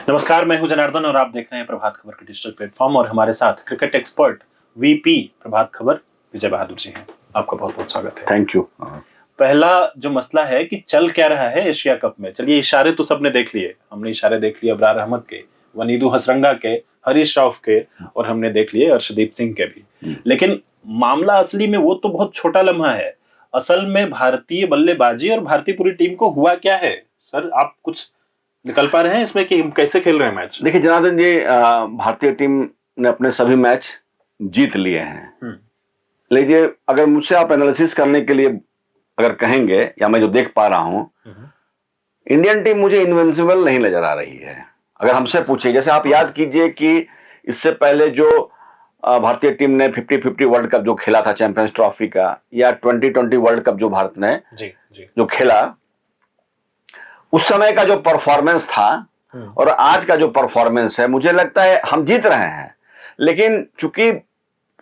नमस्कार, मैं हूं जनार्दन और आप देख रहे हैं प्रभात खबर के डिजिटल प्लेटफॉर्म और हमारे साथ cricket expert VP Prabhat Khabar Vijay Bahadur ji हैं। आपका बहुत बहुत स्वागत है। Thank you. पहला जो मसला है कि चल क्या रहा है एशिया कप में। चलिए, इशारे तो सबने देख लिए, हमने इशारे देख लिए अबरार अहमद के, वनीदु हसरंगा के, हरीश राव के और हमने देख लिए अर्शदीप सिंह के भी। लेकिन मामला असली में वो तो बहुत छोटा लम्हा है। असल में भारतीय बल्लेबाजी और भारतीय पूरी टीम को हुआ क्या है? सर, आप कुछ निकल पा रहे हैं इसमें कि हम कैसे खेल रहे हैं मैच? देखिए जनार्दन जी, भारतीय टीम ने अपने सभी मैच जीत लिए हैं। लीजिए, अगर मुझसे आप एनालिसिस करने के लिए अगर कहेंगे या मैं जो देख पा रहा हूं, इंडियन टीम मुझे इनविंसिबल नहीं नजर आ रही है। अगर हमसे पूछे, जैसे आप याद कीजिए कि इससे पहले जो भारतीय टीम ने 50-50 वर्ल्ड कप जो खेला था चैंपियंस ट्रॉफी का, या 2020 वर्ल्ड कप जो भारत ने जो खेला, उस समय का जो परफॉर्मेंस था और आज का जो परफॉर्मेंस है, मुझे लगता है हम जीत रहे हैं। लेकिन चूंकि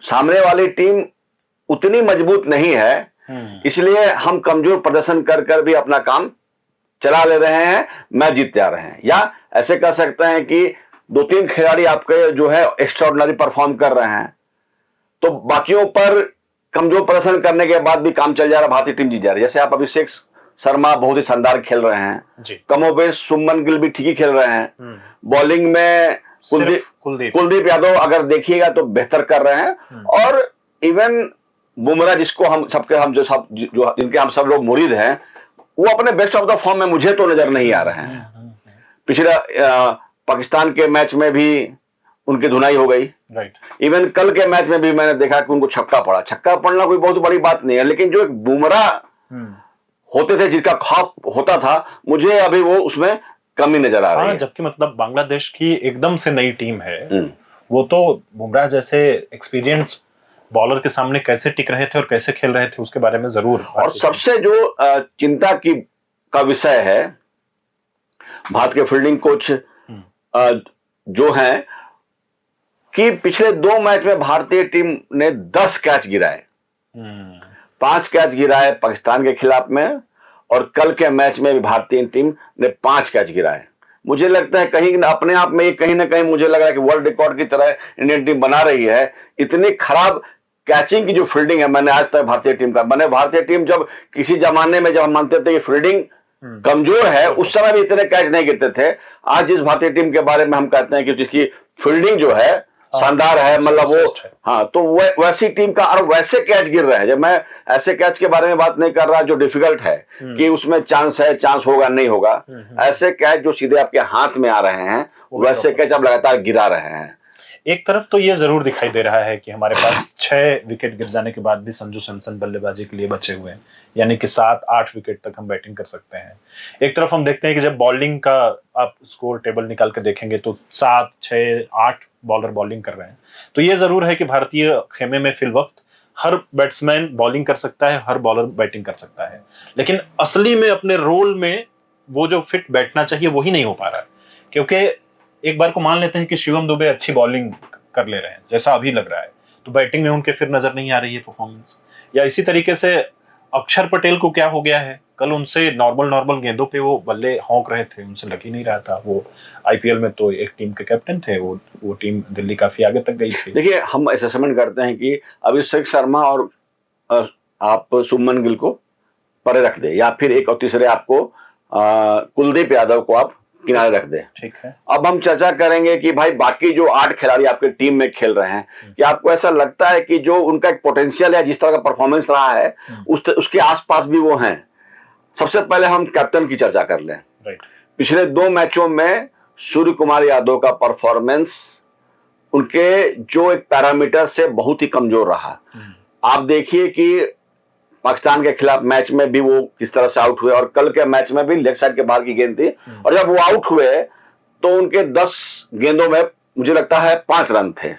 सामने वाली टीम उतनी मजबूत नहीं है, इसलिए हम कमजोर प्रदर्शन कर कर भी अपना काम चला ले रहे हैं, मैच जीतते आ रहे हैं। या ऐसे कह सकते हैं कि 2-3 खिलाड़ी आपके जो है एक्स्ट्राऑर्डिनरी परफॉर्म कर रहे हैं, तो बाकियों पर कमजोर प्रदर्शन करने के बाद भी काम चल जा रहा है, भारतीय टीम जीत जा रही है। जैसे आप अभिषेक शर्मा बहुत ही शानदार खेल रहे हैं, कमोबेश शुभमन गिल भी ठीक ही खेल रहे हैं, बॉलिंग में कुलदीप यादव अगर देखिएगा तो बेहतर कर रहे हैं, और इवन बुमराह जिसको हम जिनके हम सब लोग मुरीद हैं, वो अपने बेस्ट ऑफ द फॉर्म में मुझे तो नजर नहीं आ रहे हैं। पिछले पाकिस्तान के मैच में भी उनकी धुनाई हो गई। इवन कल के मैच में भी मैंने देखा कि उनको छक्का पड़ा। छक्का पड़ना कोई बहुत बड़ी बात नहीं है, लेकिन जो एक बुमराह होते थे, जिसका खौफ होता था, मुझे अभी वो उसमें कमी नजर आ रही है। जबकि मतलब बांग्लादेश की एकदम से नई टीम है, वो तो बुमराह जैसे एक्सपीरियंस बॉलर के सामने कैसे टिक रहे थे और कैसे खेल रहे थे उसके बारे में जरूर। और सबसे जो चिंता का विषय है, भारत के फील्डिंग कोच जो हैं, कि पिछले 2 मैच में भारतीय टीम ने 10 कैच गिराए। 5 कैच गिराए पाकिस्तान के खिलाफ में, और कल के मैच में भी भारतीय टीम ने 5 कैच गिराए। मुझे लगता है कहीं अपने आप में कहीं ना कहीं मुझे लग रहा है कि वर्ल्ड रिकॉर्ड की तरह इंडियन टीम बना रही है। इतनी खराब कैचिंग की जो फील्डिंग है, मैंने आज तक भारतीय टीम जब किसी जमाने में जब हम मानते थे कि फील्डिंग कमजोर है, उस समय भी इतने कैच नहीं गिरते थे। आज जिस भारतीय टीम के बारे में हम कहते हैं कि जिसकी फील्डिंग जो है शानदार है, मतलब वो, हाँ, तो वैसी टीम का और वैसे कैच गिर रहे हैं। जब मैं ऐसे कैच के बारे में बात नहीं कर रहा जो डिफिकल्ट है कि उसमें चांस होगा नहीं होगा, ऐसे कैच जो सीधे आपके हाथ में आ रहे हैं, वैसे कैच आप लगातार गिरा रहे हैं। एक तरफ तो ये जरूर दिखाई दे रहा है कि हमारे पास 6 विकेट गिर जाने के बाद भी संजू सैमसन बल्लेबाजी के लिए बचे हुए हैं, यानी कि 7-8 विकेट तक हम बैटिंग कर सकते हैं। एक तरफ हम देखते हैं कि जब बॉलिंग का आप स्कोर टेबल निकाल के देखेंगे तो 7, 6, 8 बॉलर बॉलिंग कर रहे हैं। तो ये जरूर है कि भारतीय खेमे में फिल वक्त हर बैट्समैन बॉलिंग कर सकता है, हर बॉलर बैटिंग कर सकता है, लेकिन असली में अपने रोल में वो जो फिट बैठना चाहिए वही नहीं हो पा रहा है। क्योंकि एक बार को मान लेते हैं कि शिवम दुबे अच्छी बॉलिंग कर ले रहे हैं, जैसा अभी लग रहा है, तो बैटिंग में उनके फिर नजर नहीं आ रही है परफॉर्मेंस। या इसी तरीके से अक्षर पटेल को क्या हो गया है, कल उनसे नॉर्मल गेंदों पे वो बल्ले हौंक रहे थे, उनसे लग ही नहीं रहा था। वो आईपीएल में तो एक टीम के कैप्टन थे, वो टीम दिल्ली काफी आगे तक गई थी। देखिए, हम असेसमेंट करते हैं कि अभिषेक शर्मा और आप शुभमन गिल को परे रख दे, या फिर एक और तीसरे आपको कुलदीप यादव को आप किनारे रख दे। ठीक है। अब हम चर्चा करेंगे कि भाई बाकी जो 8 खिलाड़ी आपके टीम में खेल रहे हैं, क्या आपको ऐसा लगता है कि जो उनका एक पोटेंशियल है, जिस तरह का परफॉर्मेंस रहा है, उसके आसपास भी वो हैं? सबसे पहले हम कैप्टन की चर्चा कर लें। पिछले 2 मैचों में सूर्य कुमार यादव का परफॉर्मेंस उनके जो एक पैरामीटर से बहुत ही कमजोर रहा। आप देखिए कि पाकिस्तान के खिलाफ मैच में भी वो किस तरह से आउट हुए, और कल के मैच में भी लेग साइड के बाहर की गेंद थी, और जब वो आउट हुए तो उनके 10 गेंदों में मुझे लगता है 5 रन थे।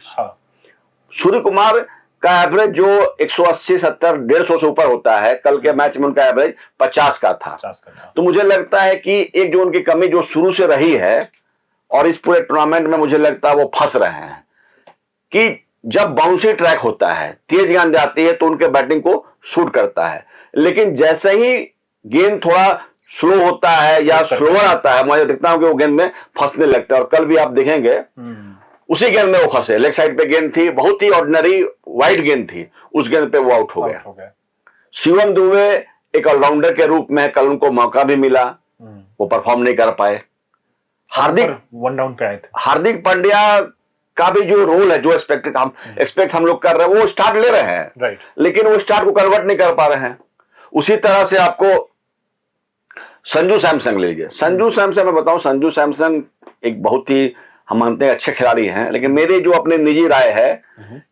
सूर्य कुमार का एवरेज जो 180, 70, 150 से ऊपर होता है, कल के मैच में उनका एवरेज 50 का था। तो मुझे लगता है कि एक जो उनकी कमी जो शुरू से रही है, और इस पूरे टूर्नामेंट में मुझे लगता है वो फंस रहे हैं, कि जब बाउंसी ट्रैक होता है, तेज गेंद आती है तो उनके बैटिंग को सूट करता है, लेकिन जैसे ही गेंद थोड़ा स्लो होता है या स्लोअर आता है, मैं देखता हूं कि वो गेंद में फंसने लगता है। और कल भी आप देखेंगे उसी गेंद में वो फंसे, लेग साइड पे गेंद थी, बहुत ही ऑर्डिनरी वाइड गेंद थी, उस गेंद पे वो आउट हो गया। शिवम दुबे एक ऑलराउंडर के रूप में कल उनको मौका भी मिला, वो परफॉर्म नहीं कर पाए। हार्दिक वन डाउन पे आए थे। हार्दिक पांड्या का भी जो रोल है, जो एक्सपेक्ट हम लोग कर रहे हैं, वो स्टार्ट ले रहे हैं, राइट, लेकिन वो स्टार्ट को कन्वर्ट नहीं कर पा रहे हैं। उसी तरह से आपको संजू सैमसंग ले लीजिए। संजू सैमसंग मैं बताऊं, संजू सैमसंग एक बहुत ही हम मानते हैं अच्छे खिलाड़ी हैं, लेकिन मेरी जो अपनी निजी राय है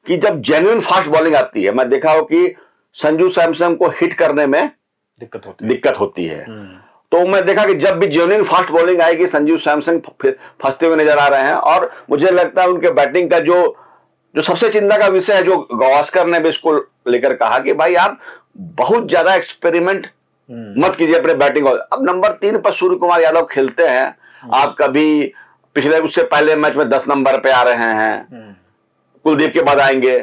कि जब जेन्युइन फास्ट बॉलिंग आती है, मैं देखा हो कि संजू सैमसंग को हिट करने में दिक्कत होती है। तो मैं देखा कि जब भी जेन्युइन फास्ट बॉलिंग आएगी, संजू सैमसंग फंसते हुए नजर आ रहे हैं। और मुझे लगता है उनके बैटिंग का जो सबसे चिंता का विषय है, जो गावस्कर ने भी इसको लेकर कहा कि भाई आप बहुत ज्यादा एक्सपेरिमेंट मत कीजिए अपने बैटिंग। अब नंबर 3 पर सूर्य कुमार यादव खेलते हैं, आप कभी पिछले उससे पहले मैच में 10 नंबर पे आ रहे हैं, कुलदीप के बाद आएंगे,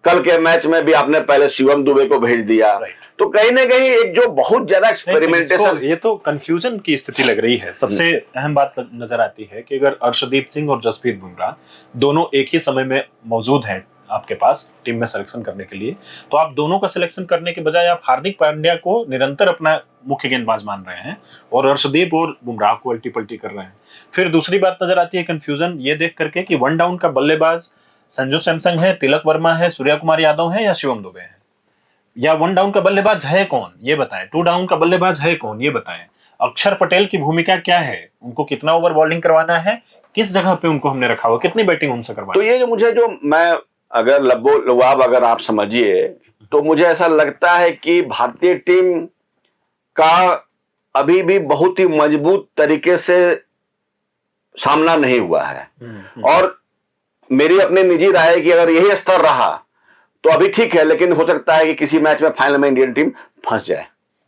कल के मैच में भी आपने पहले शिवम दुबे को भेज दिया। तो कहीं ना कहीं एक जो बहुत ज्यादा एक्सपेरिमेंटेशन, ये तो कंफ्यूजन की स्थिति लग रही है। सबसे अहम बात नजर आती है कि अगर अर्शदीप सिंह और जसप्रीत बुमराह दोनों एक ही समय में मौजूद हैं आपके पास टीम में सिलेक्शन करने के लिए, तो आप दोनों का सिलेक्शन करने के बजाय आप हार्दिक पांड्या को निरंतर अपना मुख्य गेंदबाज मान रहे हैं और अर्शदीप और बुमराह को अल्टी पल्टी कर रहे हैं। फिर दूसरी बात नजर आती है कंफ्यूजन ये देख करके कि वन डाउन का बल्लेबाज संजू सैमसंग है, तिलक वर्मा है, सूर्य कुमार यादव है या शिवम दुबे है, या वन डाउन का बल्लेबाज है कौन ये बताएं, टू डाउन का बल्लेबाज है कौन ये बताएं, अक्षर पटेल की भूमिका क्या है, उनको कितना ओवर बॉलिंग करवाना है, किस जगह पे उनको हमने रखा हुआ, कितनी बैटिंग उनसे करवानी। तो ये जो मुझे जो मैं अगर लब्बो लवाब अगर आप समझिए, तो मुझे ऐसा लगता है कि भारतीय टीम का अभी भी बहुत ही मजबूत तरीके से सामना नहीं हुआ है। और मेरी अपनी निजी राय है कि अगर यही स्तर रहा तो अभी ठीक है, लेकिन हो सकता है कि किसी मैच में फाइनल में इंडियन टीम फंस जाए।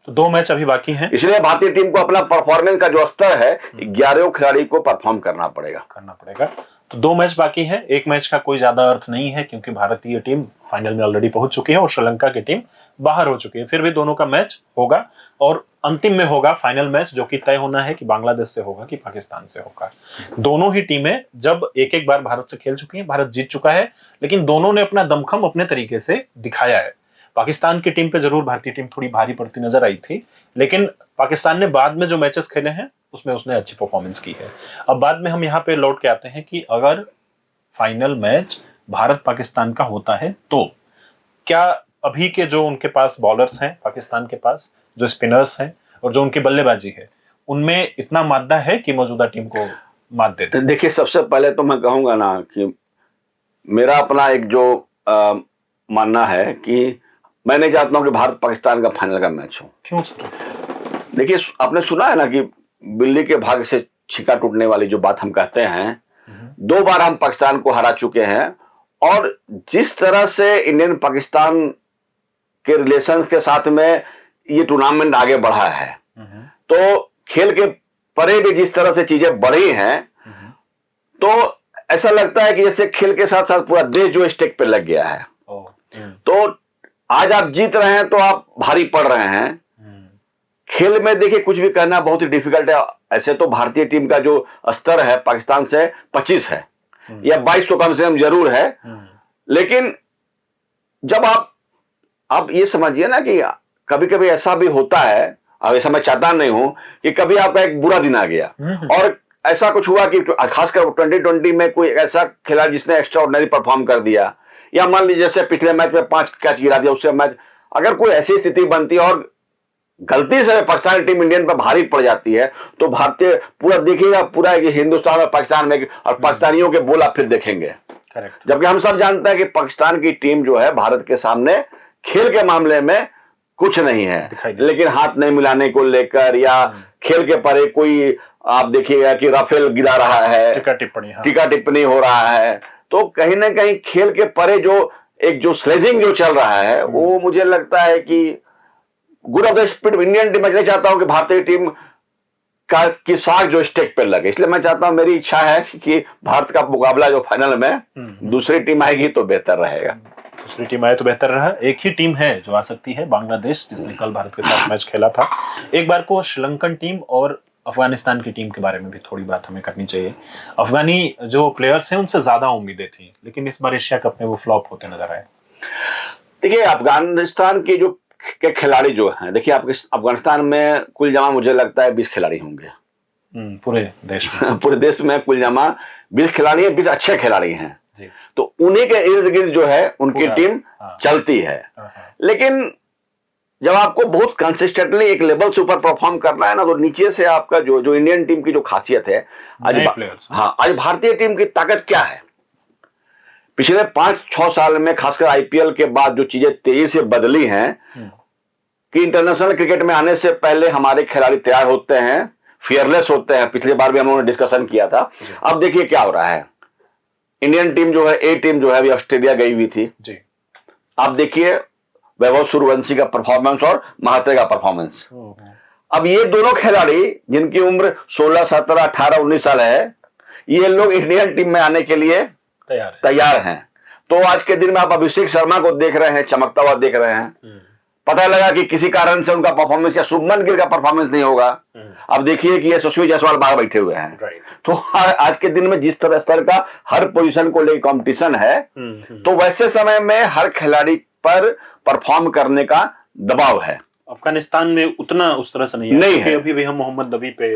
तो 2 मैच अभी बाकी हैं, इसलिए भारतीय टीम को अपना परफॉर्मेंस का जो स्तर है 11 खिलाड़ी को परफॉर्म करना पड़ेगा। तो 2 मैच बाकी है, एक मैच का कोई ज्यादा अर्थ नहीं है क्योंकि भारतीय टीम फाइनल में ऑलरेडी पहुंच चुकी है और श्रीलंका की टीम बाहर हो चुकी है। फिर भी दोनों का मैच होगा और अंतिम में होगा फाइनल मैच, जो कि तय होना है कि बांग्लादेश से होगा कि पाकिस्तान से होगा। दोनों ही टीमें जब एक बार भारत से खेल चुकी हैं, भारत जीत चुका है, लेकिन दोनों ने अपना दमखम अपने तरीके से दिखाया है। पाकिस्तान की टीम पे जरूर भारतीय टीम थोड़ी भारी पड़ती नजर आई थी, लेकिन पाकिस्तान ने बाद में जो मैचेस खेले हैं उसमें उसने अच्छी परफॉर्मेंस की है। अब बाद में हम यहाँ पे लौट के आते हैं कि अगर फाइनल मैच भारत पाकिस्तान का होता है तो क्या अभी के जो उनके पास बॉलर्स हैं, पाकिस्तान के पास जो स्पिनर्स हैं और जो उनकी बल्लेबाजी है, उनमें इतना मादा है कि मौजूदा टीम को मात देते? देखिए, सबसे पहले तो मैं कहूंगा ना कि मेरा अपना एक जो मानना है कि मैं नहीं चाहता हूं कि भारत पाकिस्तान का फाइनल का मैच हो। क्यों? देखिए, आपने सुना है ना कि बिल्ली के भाग्य से छिका टूटने वाली जो बात हम कहते हैं, 2 बार हम पाकिस्तान को हरा चुके हैं। और जिस तरह से इंडियन पाकिस्तान के रिलेशन के साथ में ये टूर्नामेंट आगे बढ़ा है, तो खेल के परे भी जिस तरह से चीजें बढ़ी हैं, तो ऐसा लगता है कि जैसे खेल के साथ साथ पूरा देश जो स्टेक पे लग गया है। तो आज आप जीत रहे हैं तो आप भारी पड़ रहे हैं। खेल में देखिए कुछ भी कहना बहुत ही डिफिकल्ट है। ऐसे तो भारतीय टीम का जो स्तर है पाकिस्तान से 25 है या 22 तो कम से कम जरूर है, लेकिन जब आप ये समझिए ना कि कभी कभी ऐसा भी होता है, अब ऐसा मैं चाहता नहीं हूं कि कभी आपका एक बुरा दिन आ गया और ऐसा कुछ हुआ कि खासकर 2020 में कोई ऐसा खिलाड़ी जिसने एक्स्ट्रा ऑर्डिनरी परफॉर्म कर दिया, या मान लीजिए जैसे पिछले मैच में 5 कैच गिरा दिया, उससे मैच अगर कोई ऐसी स्थिति बनती है और गलती से पाकिस्तानी टीम इंडियन पर भारी पड़ जाती है, तो भारतीय पूरा देखिएगा, पूरा हिंदुस्तान और पाकिस्तान में और पाकिस्तानियों के बोला फिर देखेंगे। जबकि हम सब जानते हैं कि पाकिस्तान की टीम जो है भारत के सामने खेल के मामले में कुछ नहीं है, लेकिन हाथ नहीं मिलाने को लेकर या खेल के परे कोई आप देखिएगा कि राफेल गिरा रहा है, टीका टिप्पणी हो रहा है। तो कहीं ना कहीं खेल के परे जो स्लेजिंग जो चल रहा है, वो मुझे लगता है कि good of the speed Indian team. मैं नहीं चाहता हूं कि भारतीय टीम की साख जो स्टेक पे लगे, इसलिए मैं चाहता हूं, मेरी इच्छा है कि भारत का मुकाबला जो फाइनल में दूसरी टीम आएगी तो बेहतर रहेगा। दूसरी टीम आए तो बेहतर रहा। एक ही टीम है जो आ सकती है, बांग्लादेश, जिसने कल भारत के साथ मैच खेला था। एक बार को श्रीलंकन टीम और अफगानिस्तान की टीम के बारे में भी थोड़ी बात हमें करनी चाहिए। अफगानी जो प्लेयर्स हैं उनसे ज्यादा उम्मीदें थी, लेकिन इस बार एशिया कप में वो फ्लॉप होते नजर आए। देखिए, अफगानिस्तान के जो के खिलाड़ी जो हैं, देखिए आपके अफगानिस्तान में कुल जमा मुझे लगता है 20 खिलाड़ी होंगे पूरे देश में। पूरे देश में कुल जमा 20 खिलाड़ी हैं, 20 अच्छे खिलाड़ी हैं जी। तो उन्हीं के इर्द गिर्द जो है उनकी टीम चलती है। लेकिन जब आपको बहुत कंसिस्टेंटली एक लेवल से ऊपर परफॉर्म करना है ना, तो नीचे से आपका जो इंडियन टीम की जो खासियत है आज भारतीय टीम की ताकत क्या है, पिछले 5-6 साल में खासकर आईपीएल के बाद जो चीजें तेजी से बदली हैं कि इंटरनेशनल क्रिकेट में आने से पहले हमारे खिलाड़ी तैयार होते हैं, फियरलेस होते हैं। पिछली बार भी हम लोगों ने डिस्कशन किया था। अब देखिए क्या हो रहा है, इंडियन टीम जो है, ए टीम जो है, अभी ऑस्ट्रेलिया गई हुई थी जी। अब देखिए वैभव सूर्यवंशी का परफॉर्मेंस और महात्रे का परफॉर्मेंस। अब ये दोनों खिलाड़ी जिनकी उम्र 16, 17, 18, 19 साल है, ये लोग इंडियन टीम में आने के लिए तैयार हैं। तो आज के दिन में आप अभिषेक शर्मा को देख रहे हैं, चमकता हुआ देख रहे हैं। पता लगा कि किसी कारण से उनका परफॉर्मेंस या शुभमन गिल का परफॉर्मेंस नहीं होगा। अब देखिए कि यशस्वी जायसवाल बाहर बैठे हुए हैं। तो आज के दिन में जिस तरह स्तर का हर पोजीशन को लेकर कंपटीशन है, तो वैसे समय में हर खिलाड़ी पर परफॉर्म करने का दबाव है। अफगानिस्तान में उतना उस तरह से नहीं है। अभी भी हम मोहम्मद नबी पे,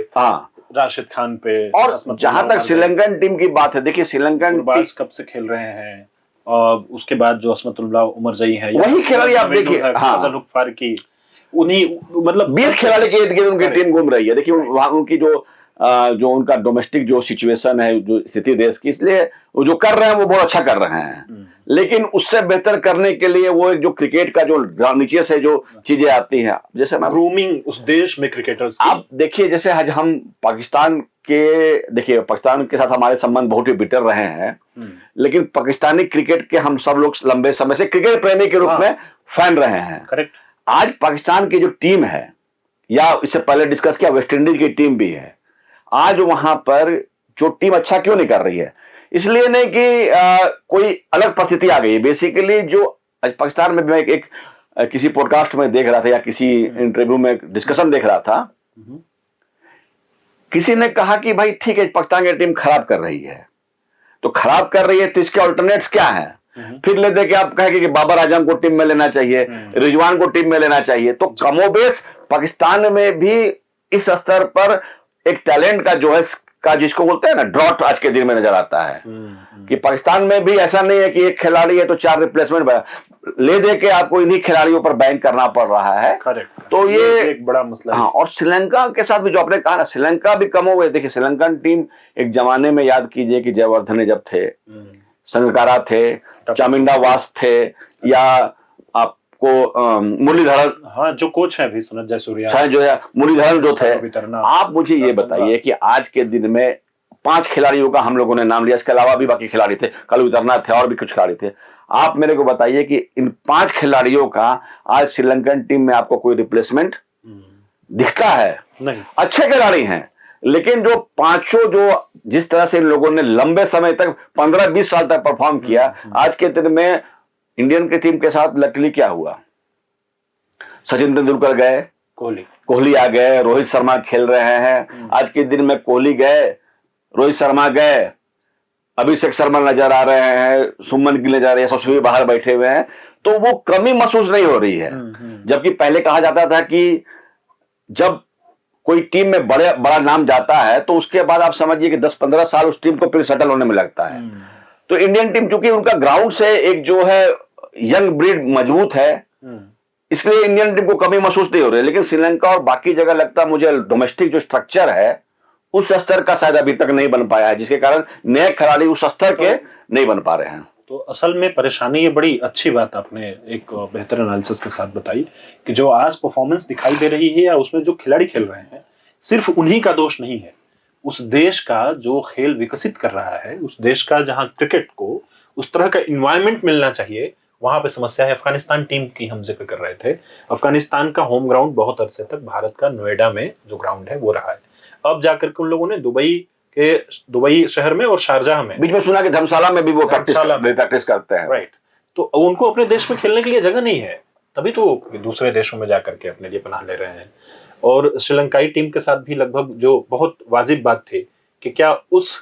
राशिद खान पे, और जहां तक श्रीलंकन टीम की बात है, देखिए श्रीलंकन कब से खेल रहे हैं, और उसके बाद जो असमतुल्लाह उमरजई है, वही खिलाड़ी आप देखिए, फारूकी, उन्हीं मतलब 20 खिलाड़ी के इर्द गिर्द उनकी टीम घूम रही है। देखिए वहां उनकी जो उनका डोमेस्टिक जो सिचुएशन है, जो स्थिति देश की, इसलिए वो जो कर रहे हैं वो बहुत अच्छा कर रहे हैं। लेकिन उससे बेहतर करने के लिए वो एक जो क्रिकेट का जो नीचे से जो चीजें आती हैं, जैसे ग्रूमिंग उस देश में क्रिकेटर्स की। आप देखिए जैसे आज हम पाकिस्तान के साथ हमारे संबंध बहुत ही बिटर रहे हैं, लेकिन पाकिस्तानी क्रिकेट के हम सब लोग लंबे समय से क्रिकेट प्रेमी के रूप में फैन रहे हैं। करेक्ट। आज पाकिस्तान की जो टीम है, या इससे पहले डिस्कस किया वेस्ट इंडीज की टीम भी है, आज वहां पर जो टीम अच्छा क्यों नहीं कर रही है, इसलिए नहीं कि कोई अलग परिस्थिति आ गई है। बेसिकली जो पाकिस्तान में मैं एक किसी पॉडकास्ट में देख रहा था या किसी इंटरव्यू में डिस्कशन देख रहा था, किसी ने कहा कि भाई ठीक है, पाकिस्तान की टीम खराब कर रही है, तो खराब कर रही है तो इसके अल्टरनेट्स क्या है। फिर ले दे के आप कहेंगे कि बाबर आजम को टीम में लेना चाहिए, रिजवान को टीम में लेना चाहिए। तो कमोबेश पाकिस्तान में भी इस स्तर पर एक टैलेंट का जो है का जिसको बोलते हैं ना ड्रॉट आज के दिन में नजर आता है कि पाकिस्तान में भी ऐसा नहीं है कि एक खिलाड़ी है तो 4 रिप्लेसमेंट ले दे के आपको इन्हीं खिलाड़ियों पर बैंक करना पड़ रहा है। तो ये एक बड़ा मसला है। और श्रीलंका के साथ भी जो आपने कहा ना, श्रीलंका भी कम हो गए। देखिए श्रीलंकन टीम एक जमाने में याद कीजिए कि जयवर्धने जब थे, संगकारा थे, चामिंडा वास थे, या आपको मुरलीधरन, हाँ जो कोच है अभी सनत जयसूर्या, जो है मुरलीधरन जो थे। आप मुझे ये बताइए कि आज के दिन में 5 खिलाड़ियों का हम लोगों ने नाम लिया, इसके अलावा भी बाकी खिलाड़ी थे, कल वितरनाथ थे और भी कुछ खिलाड़ी थे। आप मेरे को बताइए कि इन 5 खिलाड़ियों का आज श्रीलंकन टीम में आपको कोई रिप्लेसमेंट दिखता है? नहीं। अच्छे खिलाड़ी हैं, लेकिन जो पांचों जो जिस तरह से इन लोगों ने लंबे समय तक 15-20 साल तक परफॉर्म किया, आज के दिन में इंडियन की टीम के साथ लकीली क्या हुआ? सचिन तेंदुलकर गए, कोहली आ गए, रोहित शर्मा खेल रहे हैं। आज के दिन में कोहली गए, रोहित शर्मा गए, अभिषेक शर्मा नजर आ रहे हैं, सुमन गिल नजर आ रहे हैं, यशस्वी बाहर बैठे हुए हैं। तो वो कमी महसूस नहीं हो रही है। जबकि पहले कहा जाता था कि जब कोई टीम में बड़ा नाम जाता है तो उसके बाद आप समझिए कि 10-15 साल उस टीम को फिर सेटल होने में लगता है। तो इंडियन टीम चूंकि उनका ग्राउंड से एक जो है यंग ब्रीड मजबूत है, इसलिए इंडियन टीम को कमी महसूस नहीं हो रही है। लेकिन श्रीलंका और बाकी जगह लगता है मुझे डोमेस्टिक जो स्ट्रक्चर है उस स्तर का शायद अभी तक नहीं बन पाया है, जिसके कारण नए खिलाड़ी उस स्तर के नहीं बन पा रहे हैं। तो असल में परेशानी, ये बड़ी अच्छी बात आपने एक बेहतर एनालिसिस के साथ बताई कि जो आज परफॉर्मेंस दिखाई दे रही है या उसमें जो खिलाड़ी खेल रहे हैं, सिर्फ उन्हीं का दोष नहीं है। उस देश का जो खेल विकसित कर रहा है, उस देश का जहां क्रिकेट को उस तरह का इन्वायरमेंट मिलना चाहिए, वहां पे समस्या है। अफगानिस्तान टीम की हम जिक्र कर रहे थे। अफगानिस्तान का होम ग्राउंड बहुत अरसे तक भारत का नोएडा में जो ग्राउंड है वो रहा है। अब जाकर के उन लोगों ने दुबई शहर में और शारजाह में, बीच में सुना कि धर्मशाला में भी वो प्रैक्टिस करते हैं। राइट। तो उनको अपने देश में खेलने के लिए जगह नहीं है, तभी तो दूसरे देशों में जाकर के अपने लिए पनाह ले रहे हैं। और श्रीलंकाई टीम के साथ भी लगभग जो बहुत वाजिब बात थी कि क्या उस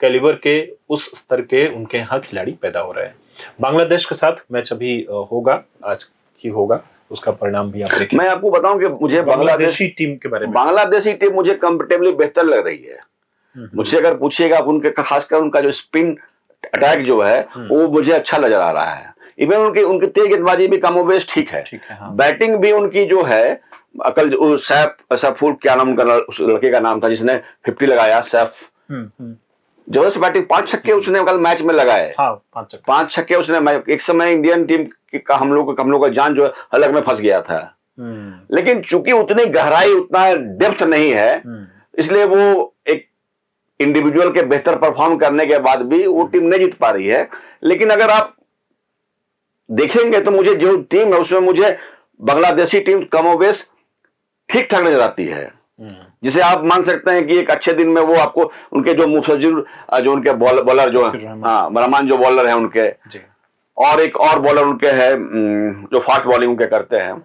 कैलिबर के, उस स्तर के उनके यहाँ खिलाड़ी पैदा हो रहे हैं। बांग्लादेश के साथ मैच अभी होगा, आज ही होगा, उसका परिणाम भी आप देखिए। मैं आपको बताऊं कि मुझे बांग्लादेशी टीम के बारे में, बांग्लादेशी टीम मुझे कंफर्टेबली बेहतर लग रही है। मुझसे अगर पूछिएगा, उनके खासकर उनका जो स्पिन अटैक जो है वो मुझे अच्छा नजर आ रहा है। इवन उनकी तेज गेंदबाजी भी कमोबेश ठीक है, हाँ। बैटिंग भी उनकी जो है, अकल सैफुल, क्या नाम उनका, उस लड़के का नाम था जिसने 50 लगाया, सैफ, जबरदस्त बैटिंग, 5 छक्के उसने कल मैच में लगाए। हाँ, 5 छक्के उसने। एक समय इंडियन टीम का हम लोग का जान जो है हलक में फंस गया था, लेकिन चूंकि उतनी गहराई, उतना डेप्थ नहीं है, इसलिए वो एक इंडिविजुअल के बेहतर परफॉर्म करने के बाद भी वो टीम नहीं जीत पा रही है। लेकिन अगर आप देखेंगे तो मुझे जो टीम है उसमें मुझे बांग्लादेशी टीम कमोबेश ठीक ठाक नजर आती है, जिसे आप मान सकते हैं कि एक अच्छे दिन में वो आपको उनके जो मुफज्जिल, जो उनके बॉलर जो रहमान जो बॉलर है उनके, और एक और बॉलर उनके है जो फास्ट बॉलिंग उनके करते हैं,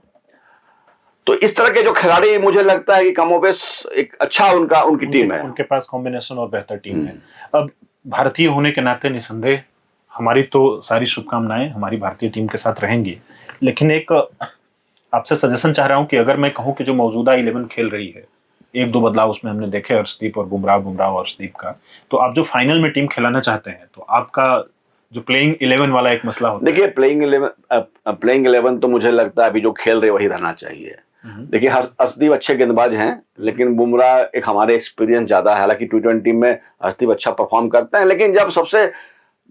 तो इस तरह के जो खिलाड़ी मुझे लगता है कि कमोबेश एक अच्छा उनकी टीम है। उनके पास कॉम्बिनेशन और बेहतर टीम है। अब भारतीय होने के नाते निसंदेह हमारी तो सारी शुभकामनाएं हमारी भारतीय टीम के साथ रहेंगी, लेकिन एक आपसे सजेशन चाह रहा हूं कि अगर मैं कहूं कि जो मौजूदा 11 खेल रही है, एक दो बदलाव उसमें हमने देखे, अर्शदीप और बुमराह और अर्शदीप का, तो आप जो फाइनल में टीम खिलाना चाहते हैं तो आपका जो प्लेइंग 11 वाला एक मसला होता है। देखिए प्लेइंग 11 तो मुझे लगता है अभी जो खेल रहे वही रहना चाहिए। देखिए अर्शदीप अच्छे गेंदबाज हैं, लेकिन बुमराह एक हमारे एक्सपीरियंस ज्यादा है। हालांकि T20 में अर्शदीप अच्छा परफॉर्म करते हैं, लेकिन जब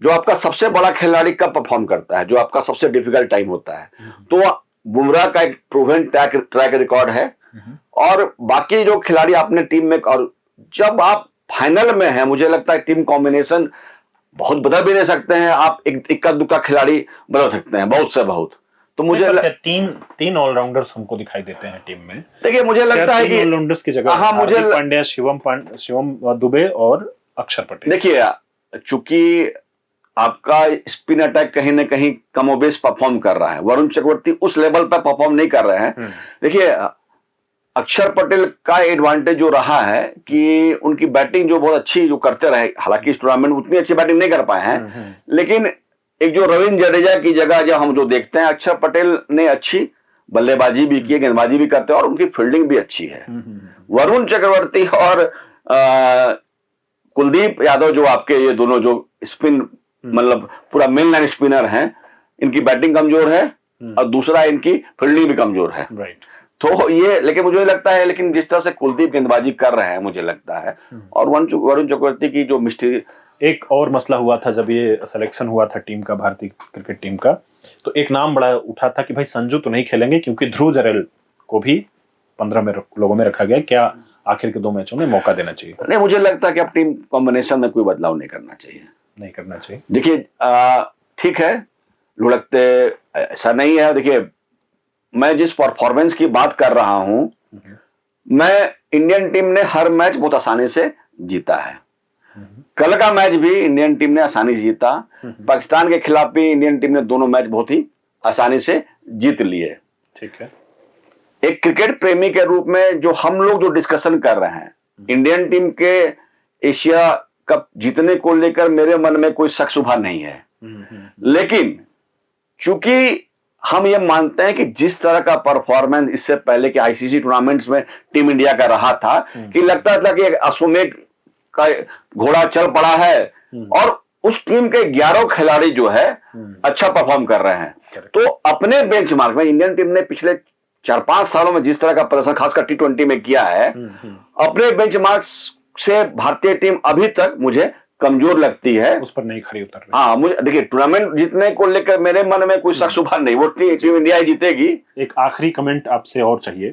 जो आपका सबसे बड़ा खिलाड़ी कब परफॉर्म करता है, जो आपका सबसे डिफिकल्ट टाइम होता है, तो बुमराह का एक प्रूवन ट्रैक रिकॉर्ड है। और बाकी जो खिलाड़ी अपने टीम में, और जब आप फाइनल में हैं, मुझे लगता है टीम कॉम्बिनेशन बहुत बदल भी नहीं सकते हैं आप, एक इक्का दुक्का खिलाड़ी बदल सकते हैं, बहुत से बहुत। तो मुझे तीन ऑलराउंडर्स हमको दिखाई देते हैं टीम में। देखिए मुझे लगता है कि ऑलराउंडर्स की जगह हार्दिक पांड्या, शिवम दुबे और अक्षर पटेल। देखिए चूंकि आपका स्पिन अटैक कहीं ना कहीं कमोबेश परफॉर्म कर रहा है, वरुण चक्रवर्ती उस लेवल पर परफॉर्म नहीं कर रहे हैं। देखिए अक्षर पटेल का एडवांटेज जो रहा है कि उनकी बैटिंग जो बहुत अच्छी जो करते रहे, हालांकि इस टूर्नामेंट में उतनी अच्छी बैटिंग नहीं कर पाए हैं, लेकिन एक जो रविंद्र जडेजा की जगह जब हम जो देखते हैं, अक्षर पटेल ने अच्छी बल्लेबाजी भी की, गेंदबाजी भी करते हैं और उनकी फील्डिंग भी अच्छी है। वरुण चक्रवर्ती और कुलदीप यादव जो आपके ये दोनों जो स्पिन मतलब पूरा मेन लाइन स्पिनर हैं, इनकी बैटिंग कमजोर है और दूसरा इनकी फील्डिंग भी कमजोर है। तो ये, लेकिन मुझे लगता है, लेकिन जिस तरह से कुलदीप गेंदबाजी कर रहे हैं मुझे लगता है, और वरुण चक्रवर्ती की जो मिस्ट्री। एक और मसला हुआ था जब ये सिलेक्शन हुआ था टीम का, भारतीय क्रिकेट टीम का, तो एक नाम बड़ा उठा था कि भाई संजू तो नहीं खेलेंगे क्योंकि ध्रुव जरेल को भी 15 लोगों में रखा गया, क्या आखिर के 2 मैचों में मौका देना चाहिए? नहीं, मुझे लगता है कि अब टीम कॉम्बिनेशन में कोई बदलाव नहीं करना चाहिए। देखिए ठीक है, लुढ़कते ऐसा नहीं है। देखिए मैं जिस परफॉर्मेंस की बात कर रहा हूं, मैं इंडियन टीम ने हर मैच बहुत आसानी से जीता है। कल का मैच भी इंडियन टीम ने आसानी से जीता, पाकिस्तान के खिलाफ भी इंडियन टीम ने दोनों मैच बहुत ही आसानी से जीत लिए। ठीक है, एक क्रिकेट प्रेमी के रूप में जो हम लोग जो डिस्कशन कर रहे हैं, इंडियन टीम के एशिया कप जीतने को लेकर मेरे मन में कोई शक शुबा नहीं है, लेकिन चूंकि हम ये मानते हैं कि जिस तरह का परफॉर्मेंस इससे पहले के आईसीसी टूर्नामेंट्स में टीम इंडिया का रहा था, कि लगता था कि अश्वमेघ का घोड़ा चल पड़ा है और उस टीम के 11 खिलाड़ी जो है अच्छा परफॉर्म कर रहे हैं। तो अपने बेंचमार्क में इंडियन टीम ने पिछले 4-5 सालों में जिस तरह का प्रदर्शन खासकर T20 में किया है, अपने बेंचमार्क से भारतीय टीम अभी तक मुझे कमजोर लगती है, उस पर नहीं खड़ी उतर रही। हाँ, मुझे देखिए टूर्नामेंट जीतने को लेकर मेरे मन में कोई शक शुबा नहीं, वो टीम इंडिया जीतेगी। एक आखिरी कमेंट आपसे और चाहिए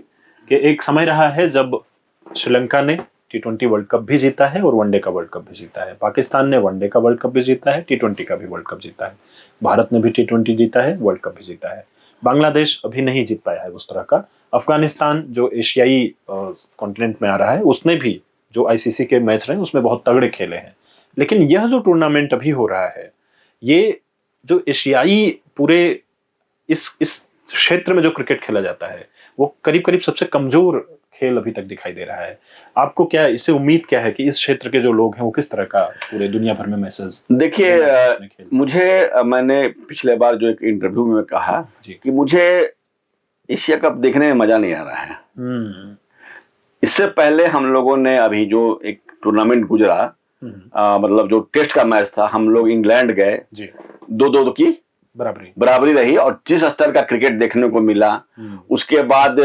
कि एक समय रहा है जब श्रीलंका ने T20 वर्ल्ड कप भी जीता है और वनडे का वर्ल्ड कप भी जीता है, पाकिस्तान ने वनडे का वर्ल्ड कप भी जीता है, T20 का भी वर्ल्ड कप जीता है, भारत ने भी T20 जीता है, वर्ल्ड कप भी जीता है, बांग्लादेश अभी नहीं जीत पाया है उस तरह का, अफगानिस्तान जो एशियाई कॉन्टिनेंट में आ रहा है उसने भी जो आईसीसी के मैच रहे उसमें बहुत तगड़े खेले हैं। लेकिन यह जो टूर्नामेंट अभी हो रहा है, ये जो एशियाई पूरे इस क्षेत्र में जो क्रिकेट खेला जाता है वो करीब करीब सबसे कमजोर खेल अभी तक दिखाई दे रहा है। आपको क्या इससे उम्मीद क्या है कि इस क्षेत्र के जो लोग हैं वो किस तरह का पूरे दुनिया भर में मैसेज? देखिए मैंने पिछले बार जो एक इंटरव्यू में कहा कि मुझे एशिया कप देखने में मजा नहीं आ रहा है। इससे पहले हम लोगों ने अभी जो एक टूर्नामेंट गुजरा, मतलब जो टेस्ट का मैच था, हम लोग इंग्लैंड गए, 2-2 की बराबरी रही और जिस स्तर का क्रिकेट देखने को मिला, उसके बाद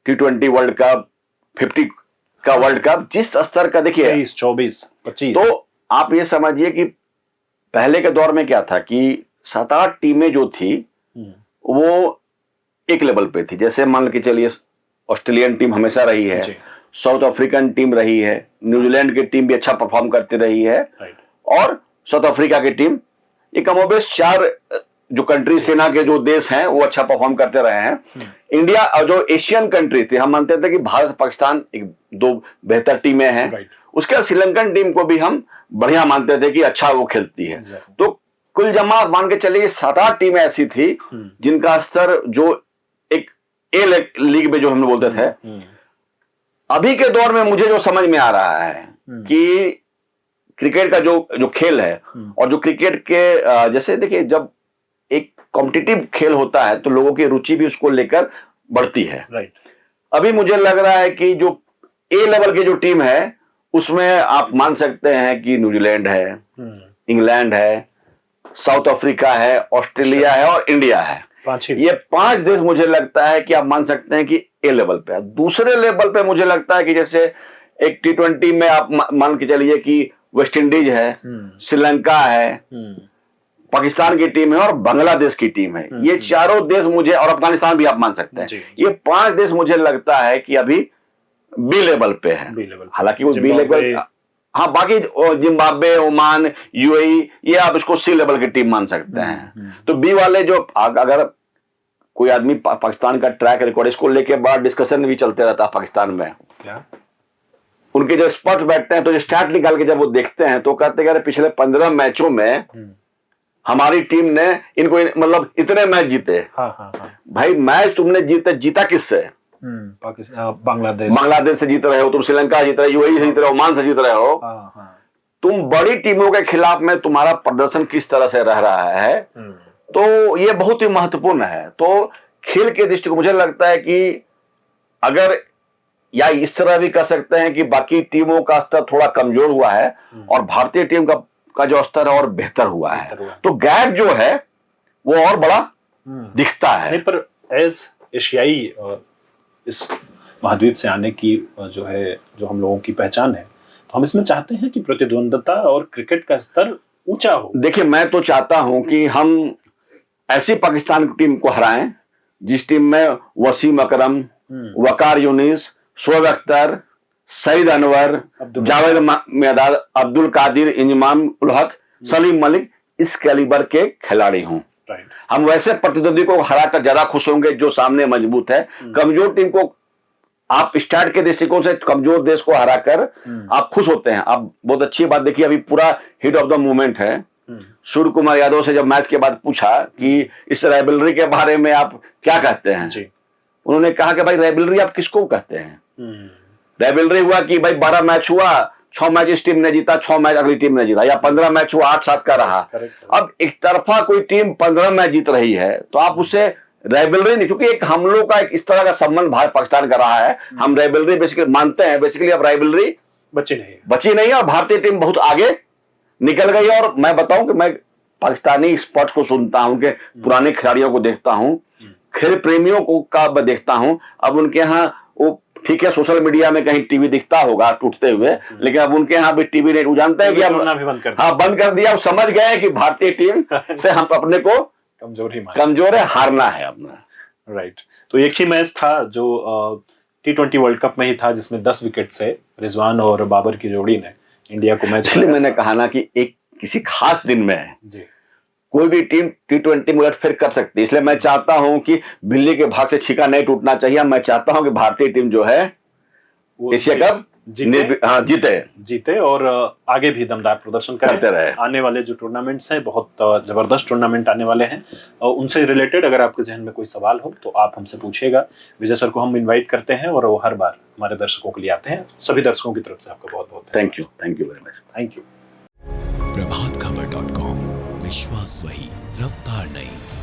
T20 वर्ल्ड कप, 50 का वर्ल्ड कप, जिस स्तर का देखिए 23, 24, 25, तो आप ये समझिए कि पहले के दौर में क्या था कि 7-8 टीमें जो थी वो एक लेवल पे थी। जैसे मान के चलिए ऑस्ट्रेलियन टीम हमेशा रही है, साउथ अफ्रीकन टीम रही है, न्यूजीलैंड की टीम भी अच्छा परफॉर्म करती रही है, और साउथ अफ्रीका की टीम, ये कमोबेश 4 जो कंट्री सेना के जो देश हैं वो अच्छा परफॉर्म करते रहे हैं। इंडिया और जो एशियन कंट्री थी, हम मानते थे कि भारत पाकिस्तान एक 2 बेहतर टीमें हैं, उसके बाद श्रीलंकन टीम को भी हम बढ़िया मानते थे कि अच्छा वो खेलती है। तो कुल जमा मान के चलिए 7-8 टीमें ऐसी थी जिनका स्तर जो एक ए लीग में जो हम बोलते थे। अभी के दौर में मुझे जो समझ में आ रहा है कि क्रिकेट का जो खेल है, और जो क्रिकेट के जैसे देखिए जब एक कॉम्पिटिटिव खेल होता है तो लोगों की रुचि भी उसको लेकर बढ़ती है। अभी मुझे लग रहा है कि जो ए लेवल की जो टीम है उसमें आप मान सकते हैं कि न्यूजीलैंड है, इंग्लैंड है, साउथ अफ्रीका है, ऑस्ट्रेलिया है और इंडिया है। ये 5 देश मुझे लगता है कि आप मान सकते हैं कि ए लेवल पे है। दूसरे लेवल पे मुझे लगता है कि जैसे एक T20 में आप मान के चलिए कि वेस्ट इंडीज है, श्रीलंका है, पाकिस्तान की टीम है और बांग्लादेश की टीम है। ये चारों देश मुझे, और अफगानिस्तान भी आप मान सकते हैं, ये 5 देश मुझे लगता है कि अभी बी लेवल पे है। हालांकि वो बी लेवल, हाँ, बाकी जिम्बाब्वे, ओमान, यूएई, ये आप इसको सी लेवल की टीम मान सकते हैं। तो बी वाले जो, अगर कोई आदमी पाकिस्तान का ट्रैक रिकॉर्ड, इसको लेके बड़ा डिस्कशन भी चलते रहता है पाकिस्तान में। उनके जो एक्सपर्ट बैठते हैं तो जो स्टैट निकाल के जब वो देखते हैं तो कहते हैं पिछले 15 मैचों में हमारी टीम ने इनको मतलब इतने मैच जीते। भाई मैच तुमने जीता किससे? बांग्लादेश से जीत रहे हो तुम, श्रीलंका जीत रहे हो, यूएई से जीत रहे हो, ओमान से जीत रहे हो। तुम बड़ी टीमों के खिलाफ में तुम्हारा प्रदर्शन किस तरह से रह रहा है, तो ये बहुत ही महत्वपूर्ण है। तो खेल के दृष्टि को मुझे लगता है कि अगर, या इस तरह भी कह सकते हैं कि बाकी टीमों का स्तर थोड़ा कमजोर हुआ है और भारतीय टीम का जो स्तर है और बेहतर हुआ है, तो गैप जो है वो और बड़ा दिखता है। नहीं, पर एज एशियाई इस महाद्वीप से आने की जो है, जो हम लोगों की पहचान है, तो हम इसमें चाहते हैं कि प्रतिद्वंदता और क्रिकेट का स्तर ऊंचा हो। देखिए मैं तो चाहता हूं कि हम ऐसी पाकिस्तान की टीम को हराएं जिस टीम में वसीम अकरम, वकार यूनिस, शोएब अख्तर, सईद अनवर, जावेद मियांदाद, अब्दुल कादिर, इंजमाम उल हक, सलीम मलिक, इस कैलिबर के खिलाड़ी हों। हम वैसे प्रतिद्वंदी को हराकर ज्यादा खुश होंगे जो सामने मजबूत है। कमजोर टीम को आप स्टार्ट के दृष्टिकोण से कमजोर देश को हराकर आप खुश होते हैं। आप बहुत अच्छी बात देखिए, अभी पूरा हिट ऑफ द मूवमेंट है। सूर्य कुमार यादव से जब मैच के बाद पूछा कि इस राइवलरी के बारे में आप क्या कहते हैं, उन्होंने कहा कि भाई राइवलरी आप किसको कहते हैं? राइवलरी हुआ कि भाई 12 मैच हुआ, 6 मैच इस टीम ने जीता, 6 मैच अगली टीम ने जीता, या 15 मैच हुआ 8-7 का रहा। अब एक तरफा कोई टीम 15 मैच जीत रही है तो आप उससे राइवलरी नहीं, क्योंकि एक हम लोग का एक इस तरह का संबंध भारत पाकिस्तान का रहा है, हम राइवलरी बेसिकली मानते हैं। बेसिकली अब राइवलरी बची नहीं है और भारतीय टीम बहुत आगे निकल गई। और मैं बताऊं कि मैं पाकिस्तानी स्पोर्ट्स को सुनता हूं, कि पुराने खिलाड़ियों को देखता हूं, खेल प्रेमियों को का देखता हूं। अब उनके यहाँ वो ठीक है, सोशल मीडिया में कहीं टीवी दिखता होगा टूटते हुए, लेकिन अब उनके यहाँ भी टीवी नहीं, जानते हैं कि हाँ बंद कर दिया। समझ गए कि भारतीय टीम से हम अपने को कमजोर है, हारना है अपना। राइट। तो एक ही मैच था जो T20 वर्ल्ड कप में ही था जिसमें 10 विकेट से रिजवान और बाबर की जोड़ी ने इंडिया को मैच, इसलिए मैंने कहा ना कि एक किसी खास दिन में कोई भी टीम T20 में उलटफेर कर सकती है। इसलिए मैं चाहता हूं कि बिल्ली के भाग से छीका नहीं टूटना चाहिए। मैं चाहता हूं कि भारतीय टीम जो है एशिया कप जीते जीते और आगे भी दमदार प्रदर्शन करते रहे। आने वाले जो टूर्नामेंट्स हैं बहुत जबरदस्त टूर्नामेंट आने वाले हैं, और उनसे रिलेटेड अगर आपके जहन में कोई सवाल हो तो आप हमसे पूछिएगा। विजय सर को हम इनवाइट करते हैं और वो हर बार हमारे दर्शकों के लिए आते हैं। सभी दर्शकों की तरफ से आपका बहुत बहुत thank you very much. Thank you. प्रभातखबर.com, विश्वास वही, रफ्तार नहीं।